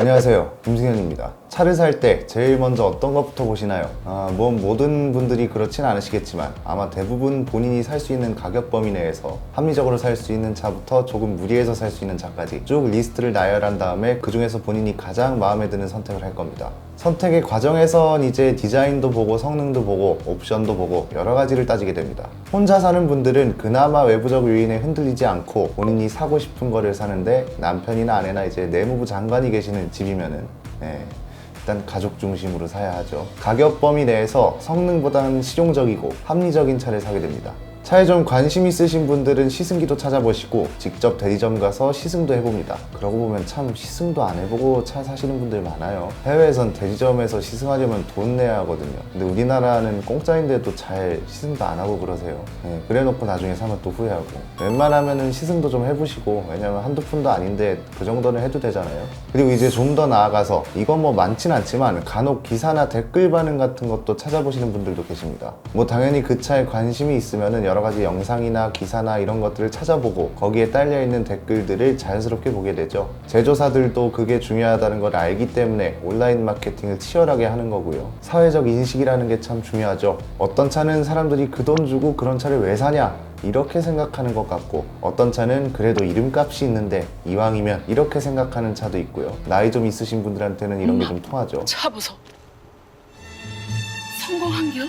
안녕하세요, 김승현입니다. 차를 살 때 제일 먼저 어떤 것부터 보시나요? 모든 분들이 그렇진 않으시겠지만 아마 대부분 본인이 살 수 있는 가격 범위 내에서 합리적으로 살 수 있는 차부터 조금 무리해서 살 수 있는 차까지 쭉 리스트를 나열한 다음에 그 중에서 본인이 가장 마음에 드는 선택을 할 겁니다. 선택의 과정에선 이제 디자인도 보고 성능도 보고 옵션도 보고 여러 가지를 따지게 됩니다. 혼자 사는 분들은 그나마 외부적 요인에 흔들리지 않고 본인이 사고 싶은 거를 사는데, 남편이나 아내나 이제 내무부 장관이 계시는 집이면은 일단 가족 중심으로 사야 하죠. 가격 범위 내에서 성능보다는 실용적이고 합리적인 차를 사게 됩니다. 차에 좀 관심 있으신 분들은 시승기도 찾아보시고 직접 대리점 가서 시승도 해봅니다. 그러고 보면 참 시승도 안 해보고 차 사시는 분들 많아요. 해외에선 대리점에서 시승하려면 돈 내야 하거든요. 근데 우리나라는 공짜인데도 잘 시승도 안 하고 그러세요. 그래놓고 나중에 사면 또 후회하고. 웬만하면은 시승도 좀 해보시고, 왜냐면 한두 푼도 아닌데 그 정도는 해도 되잖아요. 그리고 이제 좀 더 나아가서, 이건 뭐 많진 않지만 간혹 기사나 댓글 반응 같은 것도 찾아보시는 분들도 계십니다. 뭐 당연히 그 차에 관심이 있으면은 여러 가지 영상이나 기사나 이런 것들을 찾아보고 거기에 딸려있는 댓글들을 자연스럽게 보게 되죠. 제조사들도 그게 중요하다는 걸 알기 때문에 온라인 마케팅을 치열하게 하는 거고요. 사회적 인식이라는 게 참 중요하죠. 어떤 차는 사람들이 그 돈 주고 그런 차를 왜 사냐 이렇게 생각하는 것 같고, 어떤 차는 그래도 이름값이 있는데 이왕이면 이렇게 생각하는 차도 있고요. 나이 좀 있으신 분들한테는 이런 게 좀 통하죠. 차 보소. 성공한겨?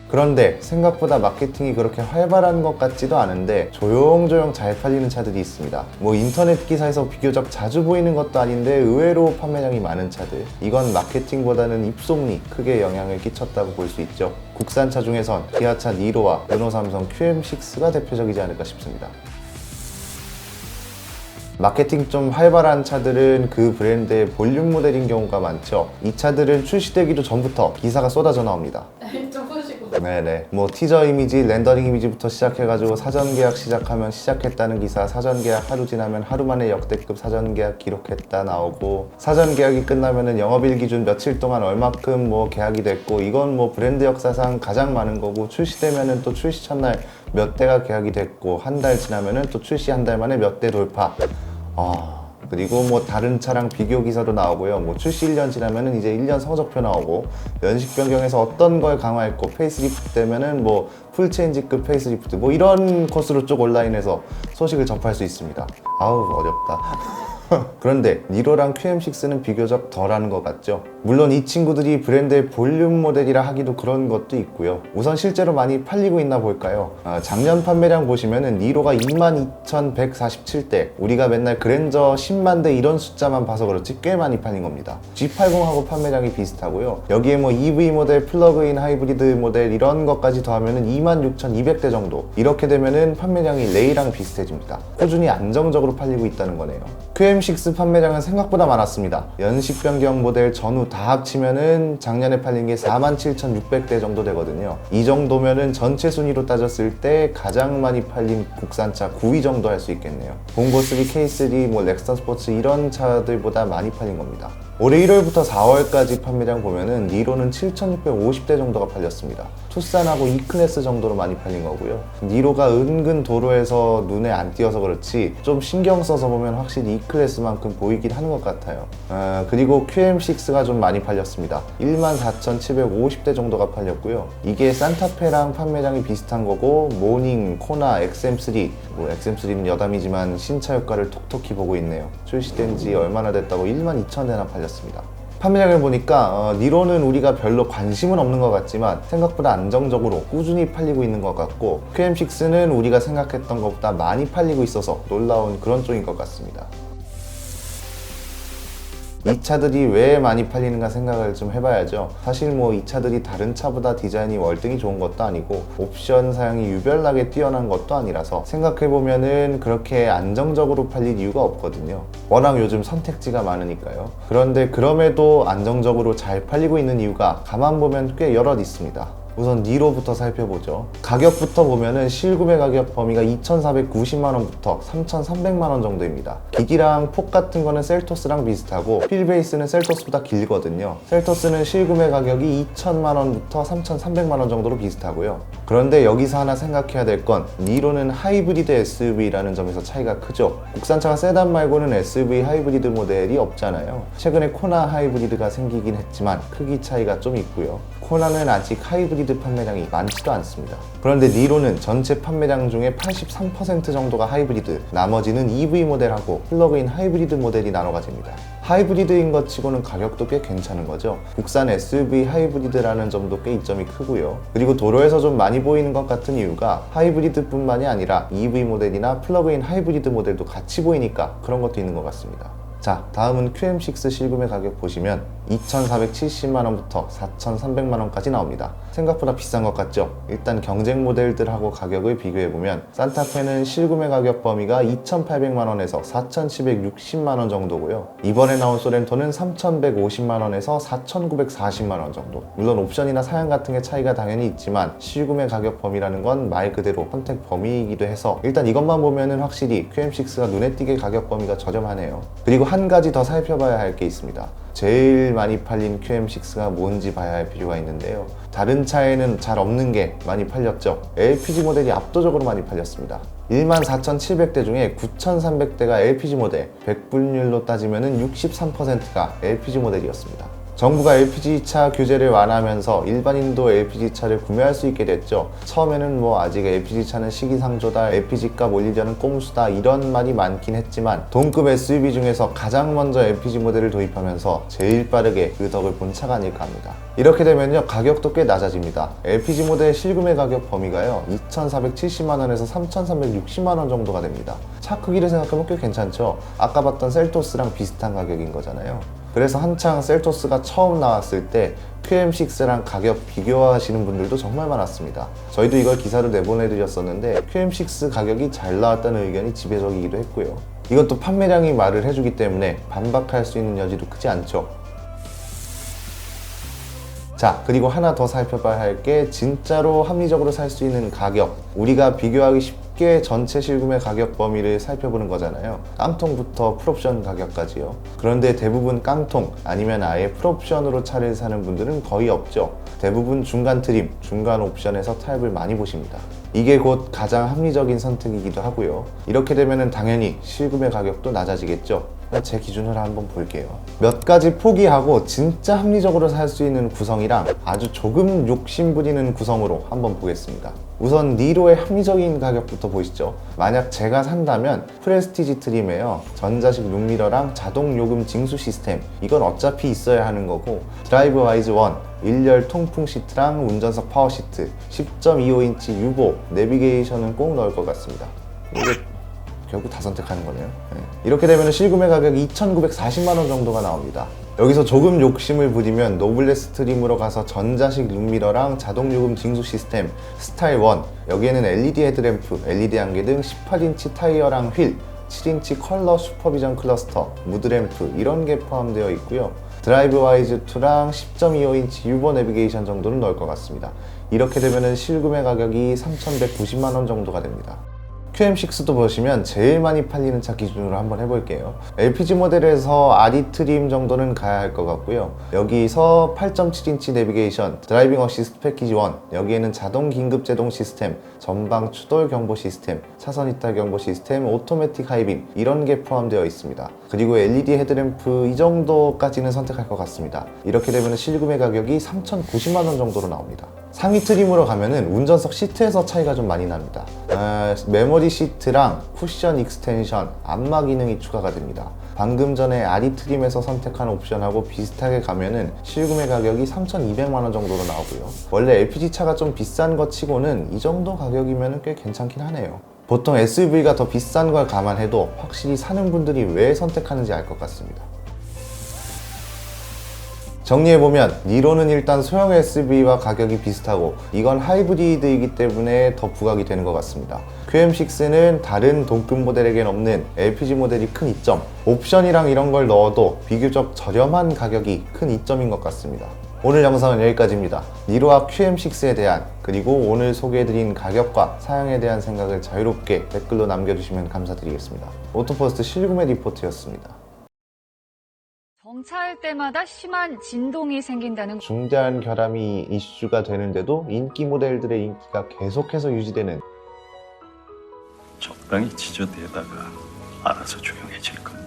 그런데 생각보다 마케팅이 그렇게 활발한 것 같지도 않은데 조용조용 잘 팔리는 차들이 있습니다. 뭐 인터넷 기사에서 비교적 자주 보이는 것도 아닌데 의외로 판매량이 많은 차들, 이건 마케팅보다는 입소문이 크게 영향을 끼쳤다고 볼 수 있죠. 국산차 중에선 기아차 니로와 르노 삼성 QM6가 대표적이지 않을까 싶습니다. 마케팅 좀 활발한 차들은 그 브랜드의 볼륨 모델인 경우가 많죠. 이 차들은 출시되기도 전부터 기사가 쏟아져 나옵니다. 좀 보시고. 네네. 뭐 티저 이미지, 렌더링 이미지부터 시작해가지고 사전 계약 시작하면 시작했다는 기사, 사전 계약 하루 지나면 하루 만에 역대급 사전 계약 기록했다 나오고, 사전 계약이 끝나면은 영업일 기준 며칠 동안 얼마큼 뭐 계약이 됐고, 이건 뭐 브랜드 역사상 가장 많은 거고, 출시되면은 또 출시 첫날 몇 대가 계약이 됐고, 한 달 지나면은 또 출시 한 달 만에 몇 대 돌파. 그리고 뭐 다른 차랑 비교 기사도 나오고요. 뭐 출시 1년 지나면은 이제 1년 성적표 나오고, 연식 변경에서 어떤 걸 강화했고, 페이스리프트 되면은 뭐 풀체인지급 페이스리프트, 뭐 이런 코스로 쭉 온라인에서 소식을 접할 수 있습니다. 아우 어렵다. 그런데 니로랑 QM6는 비교적 덜한 것 같죠? 물론 이 친구들이 브랜드의 볼륨 모델이라 하기도 그런 것도 있고요. 우선 실제로 많이 팔리고 있나 볼까요? 작년 판매량 보시면은 니로가 22,147대, 우리가 맨날 그랜저 10만 대 이런 숫자만 봐서 그렇지 꽤 많이 팔린 겁니다. G80하고 판매량이 비슷하고요. 여기에 뭐 EV 모델, 플러그인 하이브리드 모델 이런 것까지 더하면은 26,200대 정도. 이렇게 되면은 판매량이 레이랑 비슷해집니다. 꾸준히 안정적으로 팔리고 있다는 거네요. QM6 판매량은 생각보다 많았습니다. 연식 변경 모델 전후 다 합치면은 작년에 팔린 게 47,600대 정도 되거든요. 이 정도면은 전체 순위로 따졌을 때 가장 많이 팔린 국산차 9위 정도 할 수 있겠네요. 봉고 3, K3, 뭐 렉스턴 스포츠 이런 차들보다 많이 팔린 겁니다. 올해 1월부터 4월까지 판매량 보면은 니로는 7,650대 정도가 팔렸습니다. 투싼하고 E클래스 정도로 많이 팔린 거고요. 니로가 은근 도로에서 눈에 안 띄어서 그렇지 좀 신경 써서 보면 확실히 E클래스만큼 보이긴 하는 것 같아요. 그리고 QM6가 좀 많이 팔렸습니다. 14,750대 정도가 팔렸고요. 이게 산타페랑 판매량이 비슷한 거고, 모닝, 코나, XM3, 뭐 XM3는 여담이지만 신차 효과를 톡톡히 보고 있네요. 출시된 지 얼마나 됐다고 12,000대나 팔렸습니다. 판매량을 보니까 니로는 우리가 별로 관심은 없는 것 같지만 생각보다 안정적으로 꾸준히 팔리고 있는 것 같고, QM6는 우리가 생각했던 것보다 많이 팔리고 있어서 놀라운 그런 쪽인 것 같습니다. 이 차들이 왜 많이 팔리는가 생각을 좀 해봐야죠. 사실 뭐 이 차들이 다른 차보다 디자인이 월등히 좋은 것도 아니고 옵션 사양이 유별나게 뛰어난 것도 아니라서 생각해보면은 그렇게 안정적으로 팔릴 이유가 없거든요. 워낙 요즘 선택지가 많으니까요. 그런데 그럼에도 안정적으로 잘 팔리고 있는 이유가 가만 보면 꽤 여럿 있습니다. 우선 니로부터 살펴보죠. 가격부터 보면은 실구매 가격 범위가 2,490만원부터 3,300만원 정도입니다. 기기랑 폭 같은 거는 셀토스랑 비슷하고 휠베이스는 셀토스보다 길거든요. 셀토스는 실구매 가격이 2,000만원부터 3,300만원 정도로 비슷하고요. 그런데 여기서 하나 생각해야 될 건 니로는 하이브리드 SUV라는 점에서 차이가 크죠. 국산차가 세단 말고는 SUV 하이브리드 모델이 없잖아요. 최근에 코나 하이브리드가 생기긴 했지만 크기 차이가 좀 있고요. 코나는 아직 하이브리드 판매량이 많지도 않습니다. 그런데 니로는 전체 판매량 중에 83% 정도가 하이브리드, 나머지는 EV 모델하고 플러그인 하이브리드 모델이 나눠 가집니다. 하이브리드인 것 치고는 가격도 꽤 괜찮은 거죠. 국산 SUV 하이브리드라는 점도 꽤 이점이 크고요. 그리고 도로에서 좀 많이 보이는 것 같은 이유가 하이브리드뿐만이 아니라 EV 모델이나 플러그인 하이브리드 모델도 같이 보이니까 그런 것도 있는 것 같습니다. 자, 다음은 QM6 실구매 가격 보시면 2,470만원부터 4,300만원까지 나옵니다. 생각보다 비싼 것 같죠? 일단 경쟁 모델들하고 가격을 비교해보면 산타페는 실구매 가격 범위가 2,800만원에서 4,760만원 정도고요. 이번에 나온 소렌토는 3,150만원에서 4,940만원 정도. 물론 옵션이나 사양 같은 게 차이가 당연히 있지만 실구매 가격 범위라는 건 말 그대로 선택 범위이기도 해서 일단 이것만 보면은 확실히 QM6가 눈에 띄게 가격 범위가 저렴하네요. 그리고 한 가지 더 살펴봐야 할 게 있습니다. 제일 많이 팔린 QM6가 뭔지 봐야 할 필요가 있는데요. 다른 차에는 잘 없는 게 많이 팔렸죠. LPG 모델이 압도적으로 많이 팔렸습니다. 14,700대 중에 9,300대가 LPG 모델, 백분율로 따지면 63%가 LPG 모델이었습니다. 정부가 LPG차 규제를 완화하면서 일반인도 LPG차를 구매할 수 있게 됐죠. 처음에는 아직 LPG차는 시기상조다, LPG값 올리려는 꼼수다 이런 말이 많긴 했지만 동급 SUV 중에서 가장 먼저 LPG 모델을 도입하면서 제일 빠르게 그 덕을 본 차가 아닐까 합니다. 이렇게 되면요 가격도 꽤 낮아집니다. LPG 모델 실구매 가격 범위가요 2,470만원에서 3,360만원 정도가 됩니다. 차 크기를 생각하면 꽤 괜찮죠. 아까 봤던 셀토스랑 비슷한 가격인 거잖아요. 그래서 한창 셀토스가 처음 나왔을 때 QM6랑 가격 비교하시는 분들도 정말 많았습니다. 저희도 이걸 기사로 내보내드렸었는데 QM6 가격이 잘 나왔다는 의견이 지배적이기도 했고요. 이것도 판매량이 말을 해주기 때문에 반박할 수 있는 여지도 크지 않죠. 자, 그리고 하나 더 살펴봐야 할 게 진짜로 합리적으로 살 수 있는 가격. 우리가 비교하기 쉽게 전체 실구매 가격 범위를 살펴보는 거잖아요. 깡통부터 풀옵션 가격까지요. 그런데 대부분 깡통 아니면 아예 풀옵션으로 차를 사는 분들은 거의 없죠. 대부분 중간 트림, 중간 옵션에서 타입을 많이 보십니다. 이게 곧 가장 합리적인 선택이기도 하고요. 이렇게 되면 당연히 실구매 가격도 낮아지겠죠. 제 기준으로 한번 볼게요. 몇 가지 포기하고 진짜 합리적으로 살 수 있는 구성이랑 아주 조금 욕심 부리는 구성으로 한번 보겠습니다. 우선 니로의 합리적인 가격부터 보시죠. 만약 제가 산다면 프레스티지 트림에요 전자식 룩미러랑 자동 요금 징수 시스템, 이건 어차피 있어야 하는 거고, 드라이브 와이즈 1, 1열 통풍 시트랑 운전석 파워 시트, 10.25인치 유보, 내비게이션은 꼭 넣을 것 같습니다. 이게 결국 다 선택하는 거네요. 이렇게 되면 실구매 가격이 2,940만원 정도가 나옵니다. 여기서 조금 욕심을 부리면 노블레스 트림으로 가서 전자식 룩미러랑 자동 요금 징수 시스템, 스타일 1, 여기에는 LED 헤드램프, LED 안개등, 18인치 타이어랑 휠, 7인치 컬러 슈퍼비전 클러스터, 무드램프 이런 게 포함되어 있고요. 드라이브 와이즈 2랑 10.25인치 유보 내비게이션 정도는 넣을 것 같습니다. 이렇게 되면 실구매 가격이 3,190만원 정도가 됩니다. QM6도 보시면 제일 많이 팔리는 차 기준으로 한번 해볼게요. LPG 모델에서 RE 트림 정도는 가야 할 것 같고요. 여기서 8.7인치 내비게이션, 드라이빙 어시스트 패키지 1, 여기에는 자동 긴급 제동 시스템, 전방 추돌 경보 시스템, 차선 이탈 경보 시스템, 오토매틱 하이빔 이런 게 포함되어 있습니다. 그리고 LED 헤드램프 이 정도까지는 선택할 것 같습니다. 이렇게 되면 실구매 가격이 3,090만원 정도로 나옵니다. 상위 트림으로 가면은 운전석 시트에서 차이가 좀 많이 납니다. 메모리 시트랑 쿠션 익스텐션, 안마 기능이 추가가 됩니다. 방금 전에 RE 트림에서 선택한 옵션하고 비슷하게 가면은 실구매 가격이 3,200만원 정도로 나오고요. 원래 LPG 차가 좀 비싼 것 치고는 이 정도 가격이면 꽤 괜찮긴 하네요. 보통 SUV가 더 비싼 걸 감안해도 확실히 사는 분들이 왜 선택하는지 알 것 같습니다. 정리해보면 니로는 일단 소형 SUV와 가격이 비슷하고 이건 하이브리드이기 때문에 더 부각이 되는 것 같습니다. QM6는 다른 동급 모델에겐 없는 LPG 모델이 큰 이점, 옵션이랑 이런 걸 넣어도 비교적 저렴한 가격이 큰 이점인 것 같습니다. 오늘 영상은 여기까지입니다. 니로와 QM6에 대한 그리고 오늘 소개해드린 가격과 사양에 대한 생각을 자유롭게 댓글로 남겨주시면 감사드리겠습니다. 오토포스트 실구매 리포트였습니다. 정차할 때마다 심한 진동이 생긴다는 중대한 결함이 이슈가 되는데도 인기 모델들의 인기가 계속해서 유지되는 적당히 지저대다가 알아서 조용해질 겁니다.